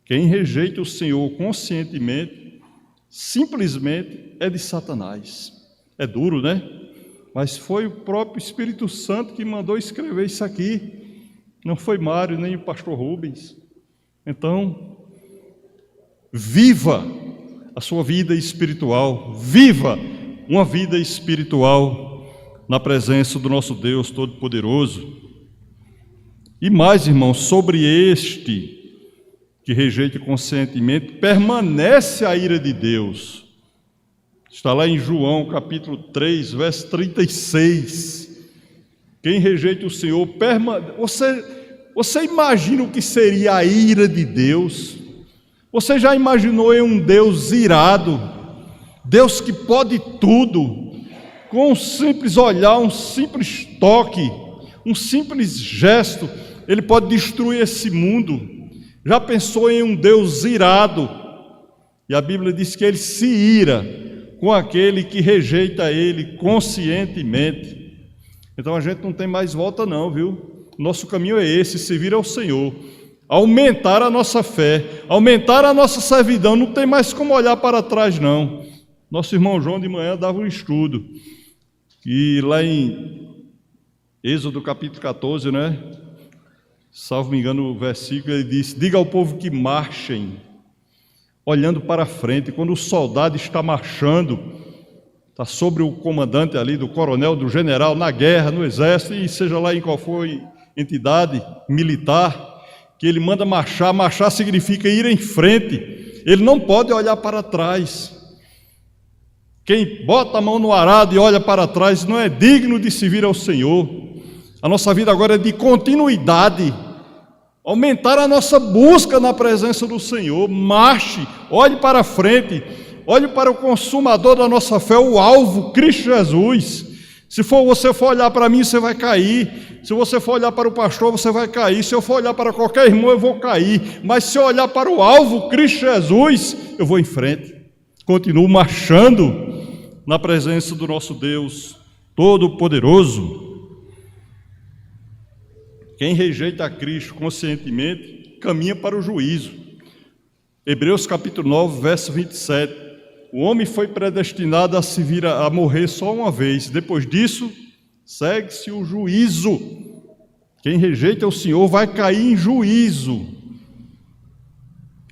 Quem rejeita o Senhor conscientemente, simplesmente é de Satanás. É duro, né? Mas foi o próprio Espírito Santo que mandou escrever isso aqui. Não foi Mário, nem o pastor Rubens. Então, viva a sua vida espiritual. Viva uma vida espiritual na presença do nosso Deus Todo-Poderoso. E mais, irmãos, sobre este que rejeita conscientemente, permanece a ira de Deus. Está lá em João, capítulo 3, verso 36. Quem rejeita o Senhor, você imagina o que seria a ira de Deus? Você já imaginou em um Deus irado? Deus que pode tudo, com um simples olhar, um simples toque, um simples gesto, Ele pode destruir esse mundo. Já pensou em um Deus irado? E a Bíblia diz que Ele se ira com aquele que rejeita Ele conscientemente. Então a gente não tem mais volta não, viu? Nosso caminho é esse, servir ao Senhor, aumentar a nossa fé, aumentar a nossa servidão, não tem mais como olhar para trás não. Nosso irmão João de manhã dava um estudo, e lá em Êxodo capítulo 14, né? Salvo me engano o versículo, ele disse: diga ao povo que marchem, olhando para frente. Quando o soldado está marchando, está sobre o comandante ali, do coronel, do general, na guerra, no exército, e seja lá em qual for entidade militar, que ele manda marchar. Marchar significa ir em frente. Ele não pode olhar para trás. Quem bota a mão no arado e olha para trás não é digno de servir ao Senhor. A nossa vida agora é de continuidade. Aumentar a nossa busca na presença do Senhor. Marche, olhe para frente, olhe para o consumador da nossa fé, o alvo, Cristo Jesus. Se você for olhar para mim, você vai cair. Se você for olhar para o pastor, você vai cair. Se eu for olhar para qualquer irmão, eu vou cair. Mas se eu olhar para o alvo, Cristo Jesus, eu vou em frente. Continuo marchando na presença do nosso Deus Todo-Poderoso. Quem rejeita a Cristo conscientemente, caminha para o juízo. Hebreus capítulo 9, verso 27. O homem foi predestinado a se vir a morrer só uma vez. Depois disso, segue-se o juízo. Quem rejeita o Senhor vai cair em juízo.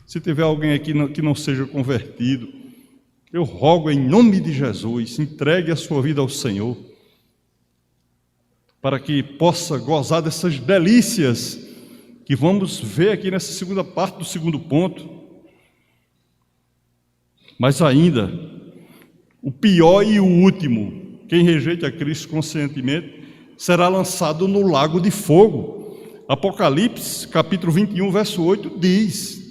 Se tiver alguém aqui que não seja convertido, eu rogo em nome de Jesus, entregue a sua vida ao Senhor, para que possa gozar dessas delícias que vamos ver aqui nessa segunda parte do segundo ponto. Mas ainda, o pior e o último, quem rejeita a Cristo conscientemente, será lançado no lago de fogo. Apocalipse, capítulo 21, verso 8, diz: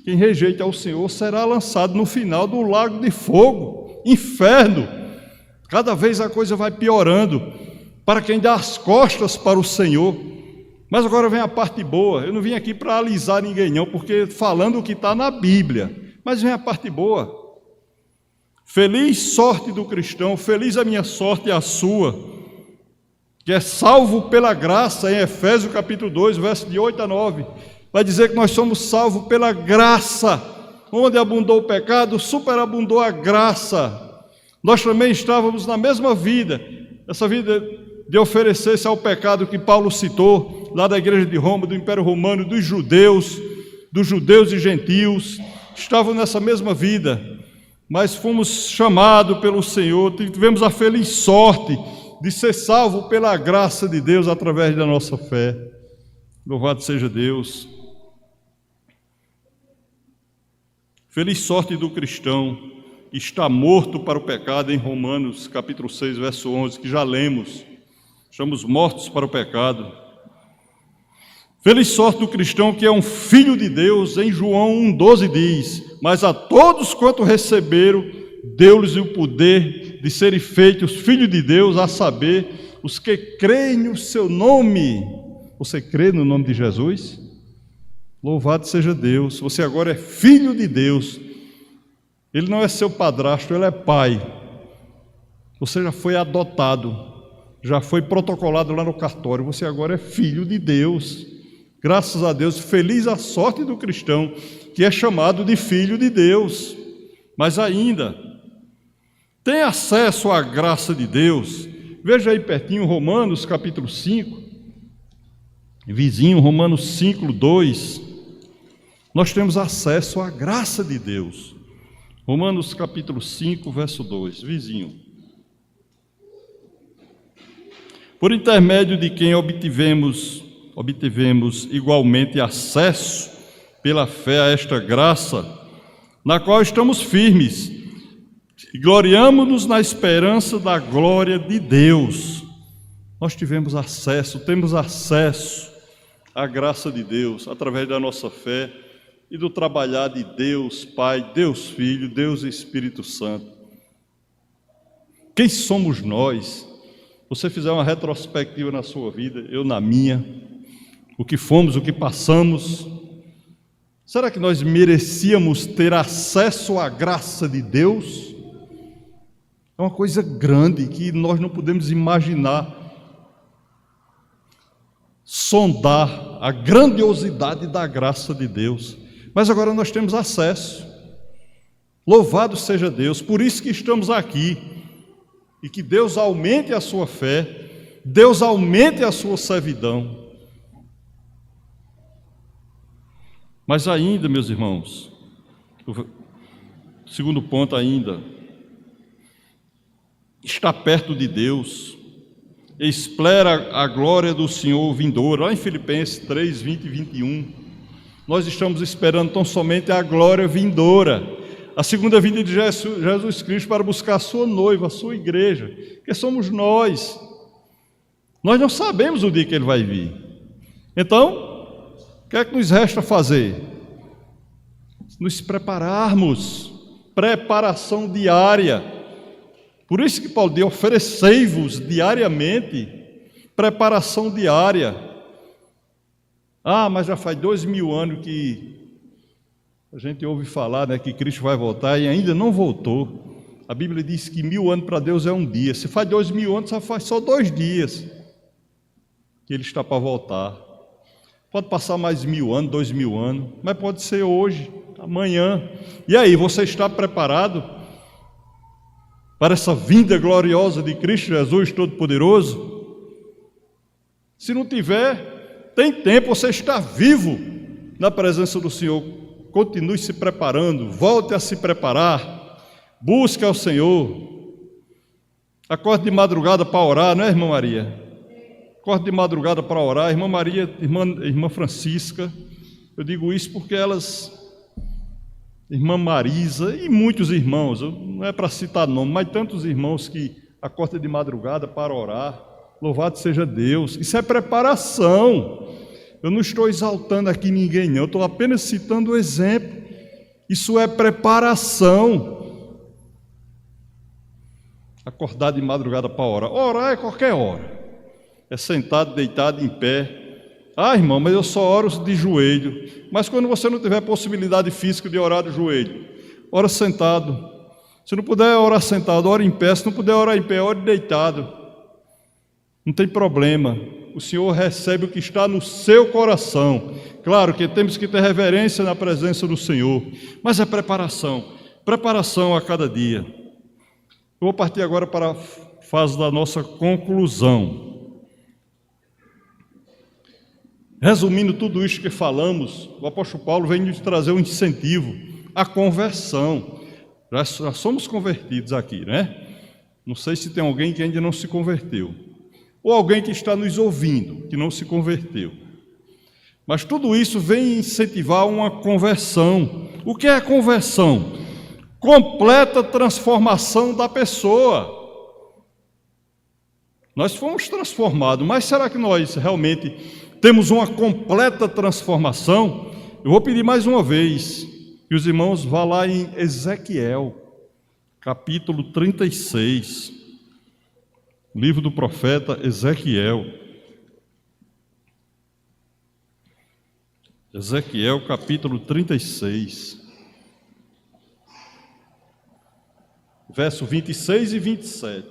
quem rejeita ao Senhor será lançado no final do lago de fogo, inferno. Cada vez a coisa vai piorando, para quem dá as costas para o Senhor. Mas agora vem a parte boa. Eu não vim aqui para alisar ninguém não, porque falando o que está na Bíblia. Mas vem a parte boa. Feliz sorte do cristão, feliz a minha sorte e a sua, que é salvo pela graça, em Efésios capítulo 2, verso de 8 a 9, vai dizer que nós somos salvos pela graça. Onde abundou o pecado, superabundou a graça. Nós também estávamos na mesma vida, essa vida de oferecer-se ao pecado que Paulo citou, lá da igreja de Roma, do Império Romano, dos judeus e gentios, estavam nessa mesma vida. Mas fomos chamados pelo Senhor, tivemos a feliz sorte de ser salvo pela graça de Deus através da nossa fé. Louvado seja Deus. Feliz sorte do cristão que está morto para o pecado, em Romanos capítulo 6, verso 11, que já lemos. Estamos mortos para o pecado. Feliz sorte do cristão que é um filho de Deus, em João 1,12 diz: mas a todos quanto receberam, deu-lhes o poder de serem feitos filhos de Deus, a saber, os que creem no seu nome. Você crê no nome de Jesus? Louvado seja Deus, você agora é filho de Deus. Ele não é seu padrasto, ele é pai. Você já foi adotado, já foi protocolado lá no cartório, você agora é filho de Deus. Graças a Deus, feliz a sorte do cristão que é chamado de filho de Deus. Mas ainda, tem acesso à graça de Deus. Veja aí pertinho, Romanos capítulo 5, vizinho, Romanos 5, 2. Nós temos acesso à graça de Deus. Romanos capítulo 5, verso 2, vizinho. Por intermédio de quem obtivemos igualmente acesso pela fé a esta graça, na qual estamos firmes, e gloriamo-nos na esperança da glória de Deus. Nós temos acesso à graça de Deus, através da nossa fé e do trabalhar de Deus Pai, Deus Filho, Deus Espírito Santo. Quem somos nós? Você fizer uma retrospectiva na sua vida, eu na minha, o que fomos, o que passamos, será que nós merecíamos ter acesso à graça de Deus? É uma coisa grande que nós não podemos imaginar, sondar a grandiosidade da graça de Deus. Mas agora nós temos acesso. Louvado seja Deus, por isso que estamos aqui. E que Deus aumente a sua fé, Deus aumente a sua servidão. Mas ainda, meus irmãos, o segundo ponto ainda, está perto de Deus, espera a glória do Senhor vindouro, lá em Filipenses 3, 20 e 21, Nós estamos esperando tão somente a glória vindoura, a segunda vinda de Jesus Cristo para buscar a sua noiva, a sua igreja, que somos nós. Nós não sabemos o dia que ele vai vir. Então, o que é que nos resta fazer? Nos prepararmos, preparação diária. Por isso que Paulo diz: oferecei-vos diariamente, preparação diária. Mas já faz 2000 anos que a gente ouve falar, né, que Cristo vai voltar e ainda não voltou. A Bíblia diz que 1000 anos para Deus é um dia. Se faz 2000 anos, faz só 2 dias que Ele está para voltar. Pode passar mais 1000 anos, 2000 anos, mas pode ser hoje, amanhã. E aí, você está preparado para essa vinda gloriosa de Cristo Jesus Todo-Poderoso? Se não tiver, tem tempo, você está vivo na presença do Senhor. Continue se preparando, volte a se preparar, busque ao Senhor. Acorde de madrugada para orar, não é, irmã Maria? Acorde de madrugada para orar. Irmã Maria, irmã Francisca, eu digo isso porque elas, irmã Marisa e muitos irmãos, não é para citar nome, mas tantos irmãos que acordam de madrugada para orar. Louvado seja Deus. Isso é preparação. Eu não estou exaltando aqui ninguém, não. Eu estou apenas citando o exemplo. Isso é preparação. Acordar de madrugada para orar. Orar é qualquer hora. É sentado, deitado, em pé. Irmão, mas eu só oro de joelho. Mas quando você não tiver possibilidade física de orar de joelho, ora sentado. Se não puder orar sentado, ora em pé. Se não puder orar em pé, ore deitado. Não tem problema. O Senhor recebe o que está no seu coração. Claro que temos que ter reverência na presença do Senhor, mas é preparação a cada dia. Eu vou partir agora para a fase da nossa conclusão. Resumindo tudo isso que falamos, o apóstolo Paulo vem nos trazer um incentivo à conversão. Já somos convertidos aqui, né? Não sei se tem alguém que ainda não se converteu, ou alguém que está nos ouvindo, que não se converteu. Mas tudo isso vem incentivar uma conversão. O que é a conversão? Completa transformação da pessoa. Nós fomos transformados, mas será que nós realmente temos uma completa transformação? Eu vou pedir mais uma vez que os irmãos vá lá em Ezequiel, capítulo 36. Livro do profeta Ezequiel. Ezequiel, capítulo 36. Verso 26 e 27.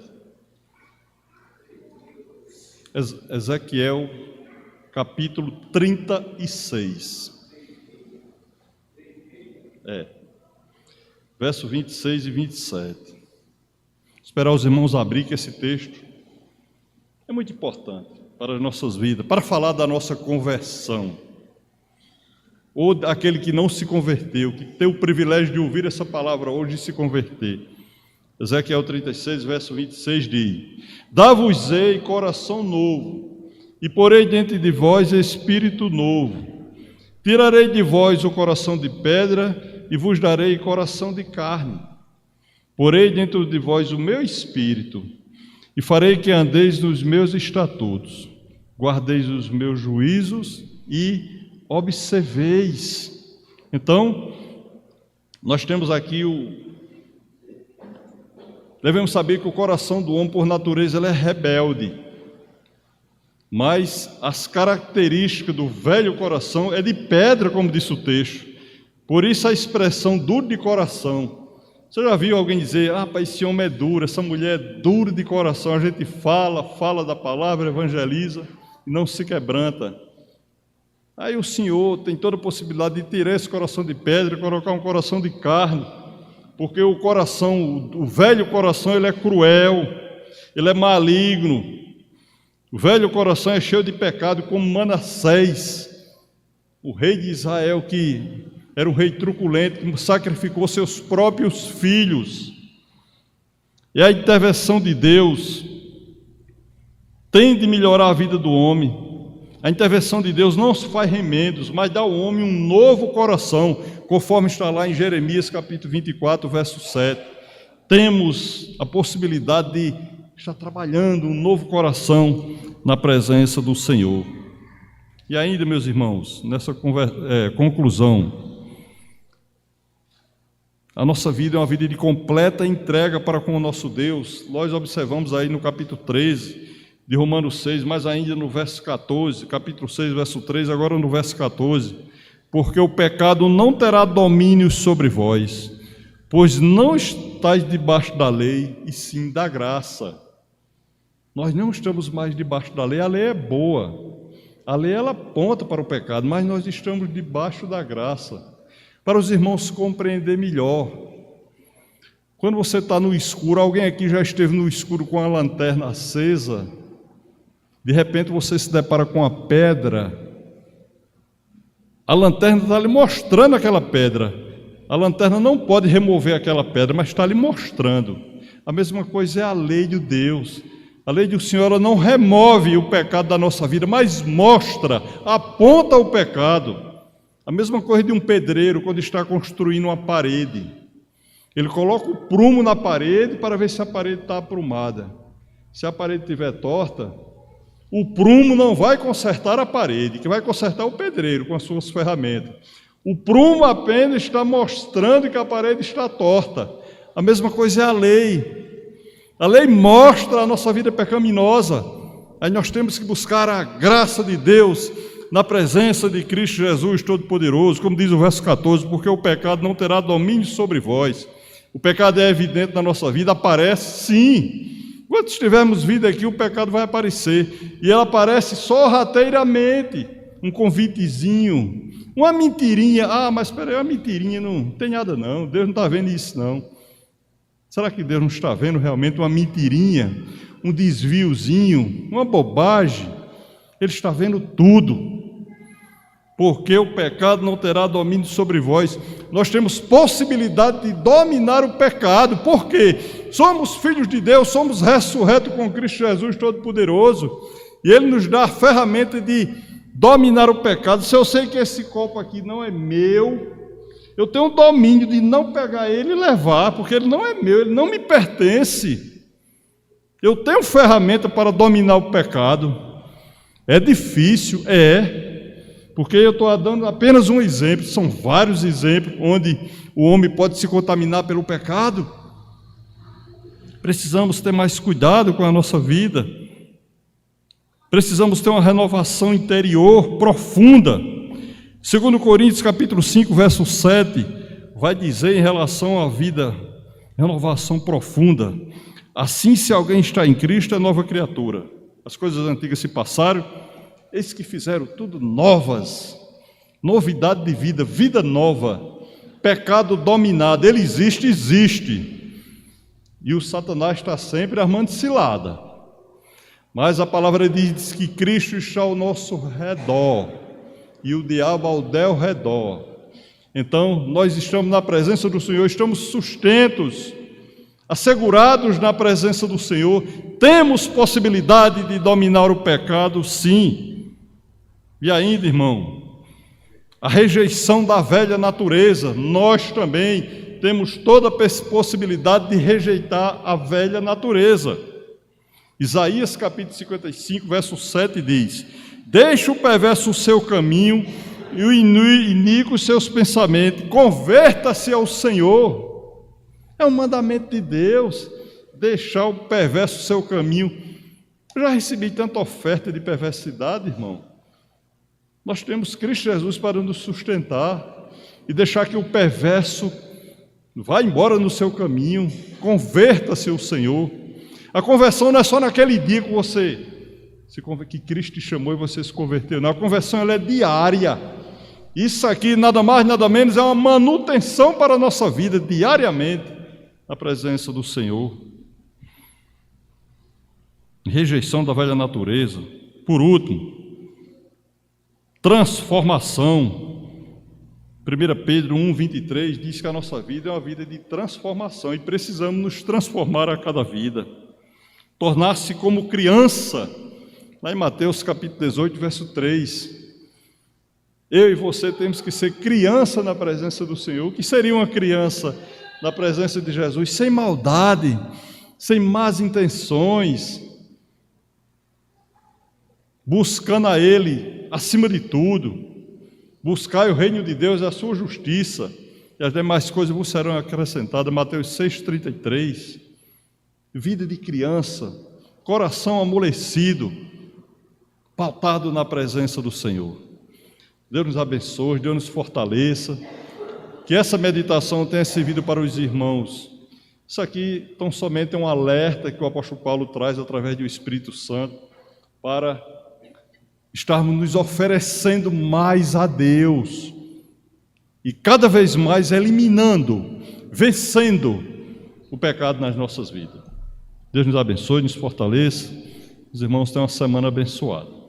Ezequiel, capítulo 36. Verso 26 e 27. Esperar os irmãos abrir que esse texto é muito importante para as nossas vidas, para falar da nossa conversão. Ou aquele que não se converteu, que tem o privilégio de ouvir essa palavra hoje e se converter. Ezequiel 36, verso 26 diz: Dá-vos-ei coração novo, e porei dentro de vós espírito novo. Tirarei de vós o coração de pedra, e vos darei coração de carne. Porei dentro de vós o meu espírito, e farei que andeis nos meus estatutos, guardeis os meus juízos e observeis. Então, nós temos aqui devemos saber que o coração do homem, por natureza, ele é rebelde. Mas as características do velho coração é de pedra, como disse o texto. Por isso a expressão duro de coração. Você já viu alguém dizer: rapaz, esse homem é duro, essa mulher é dura de coração? A gente fala da palavra, evangeliza e não se quebranta. Aí o Senhor tem toda a possibilidade de tirar esse coração de pedra e colocar um coração de carne, porque o coração, o velho coração, ele é cruel, ele é maligno. O velho coração é cheio de pecado, como Manassés, o rei de Israel, que era um rei truculento, que sacrificou seus próprios filhos. E a intervenção de Deus tem de melhorar a vida do homem. A intervenção de Deus não se faz remendos, mas dá ao homem um novo coração, conforme está lá em Jeremias capítulo 24, verso 7. Temos a possibilidade de estar trabalhando um novo coração na presença do Senhor. E ainda, meus irmãos, nessa conclusão, a nossa vida é uma vida de completa entrega para com o nosso Deus. Nós observamos aí no capítulo 13 de Romanos 6, mas ainda no verso 14, capítulo 6, verso 3, agora no verso 14, porque o pecado não terá domínio sobre vós, pois não estáis debaixo da lei, e sim da graça. Nós não estamos mais debaixo da lei, a lei é boa, a lei ela aponta para o pecado, mas nós estamos debaixo da graça, para os irmãos compreender melhor. Quando você está no escuro, alguém aqui já esteve no escuro com a lanterna acesa, de repente você se depara com a pedra, a lanterna está lhe mostrando aquela pedra, a lanterna não pode remover aquela pedra, mas está lhe mostrando. A mesma coisa é a lei de Deus, a lei do Senhor ela não remove o pecado da nossa vida, mas mostra, aponta o pecado. A mesma coisa de um pedreiro quando está construindo uma parede, ele coloca o prumo na parede para ver se a parede está aprumada. Se a parede estiver torta, o prumo não vai consertar a parede, que vai consertar é o pedreiro com as suas ferramentas. O prumo apenas está mostrando que a parede está torta. A mesma coisa é a lei. A lei mostra a nossa vida pecaminosa. Aí nós temos que buscar a graça de Deus na presença de Cristo Jesus Todo-Poderoso, como diz o verso 14, porque o pecado não terá domínio sobre vós. O pecado é evidente na nossa vida, aparece sim. Quando estivermos vida aqui, o pecado vai aparecer, e ela aparece sorrateiramente, um convitezinho, uma mentirinha. Mas espera aí, uma mentirinha não tem nada não, Deus não está vendo isso não. Será que Deus não está vendo realmente uma mentirinha, um desviozinho, uma bobagem? Ele está vendo tudo. Porque o pecado não terá domínio sobre vós. Nós temos possibilidade de dominar o pecado. Por quê? Somos filhos de Deus, somos ressurretos com Cristo Jesus Todo-Poderoso, e Ele nos dá a ferramenta de dominar o pecado. Se eu sei que esse copo aqui não é meu, eu tenho o domínio de não pegar ele e levar, porque ele não é meu, ele não me pertence. Eu tenho ferramenta para dominar o pecado. É difícil, porque eu estou dando apenas um exemplo, são vários exemplos onde o homem pode se contaminar pelo pecado. Precisamos ter mais cuidado com a nossa vida, precisamos ter uma renovação interior profunda. 2 Coríntios capítulo 5, verso 7, vai dizer em relação à vida, renovação profunda: assim, se alguém está em Cristo, é nova criatura, as coisas antigas se passaram, eis que fizeram tudo novas. Novidade de vida, vida nova. Pecado dominado, ele existe. E o Satanás está sempre armando cilada. Mas a palavra diz que Cristo está ao nosso redor e o diabo ao del redor. Então, nós estamos na presença do Senhor, estamos sustentos, assegurados na presença do Senhor. Temos possibilidade de dominar o pecado, sim. E ainda, irmão, a rejeição da velha natureza, nós também temos toda a possibilidade de rejeitar a velha natureza. Isaías capítulo 55, verso 7 diz: deixe o perverso o seu caminho e o iníquo os seus pensamentos, converta-se ao Senhor. É um mandamento de Deus, deixar o perverso o seu caminho. Eu já recebi tanta oferta de perversidade, irmão. Nós temos Cristo Jesus para nos sustentar e deixar que o perverso vá embora no seu caminho, converta-se ao Senhor. A conversão não é só naquele dia que Cristo te chamou e você se converteu, não. A conversão ela é diária. Isso aqui, nada mais, nada menos, é uma manutenção para a nossa vida, diariamente, na presença do Senhor. Rejeição da velha natureza. Por último, transformação. 1 Pedro 1,23 diz que a nossa vida é uma vida de transformação e precisamos nos transformar a cada vida. Tornar-se como criança, lá em Mateus capítulo 18, verso 3. Eu e você temos que ser criança na presença do Senhor. O que seria uma criança na presença de Jesus? Sem maldade, sem más intenções, buscando a Ele acima de tudo. Buscai o reino de Deus e a sua justiça, e as demais coisas vos serão acrescentadas. Mateus 6,33. Vida de criança, coração amolecido, pautado na presença do Senhor. Deus nos abençoe, Deus nos fortaleça, que essa meditação tenha servido para os irmãos. Isso aqui tão somente é um alerta que o apóstolo Paulo traz através do Espírito Santo, para estarmos nos oferecendo mais a Deus, e cada vez mais eliminando, vencendo o pecado nas nossas vidas. Deus nos abençoe, nos fortaleça. Os irmãos tenham uma semana abençoada.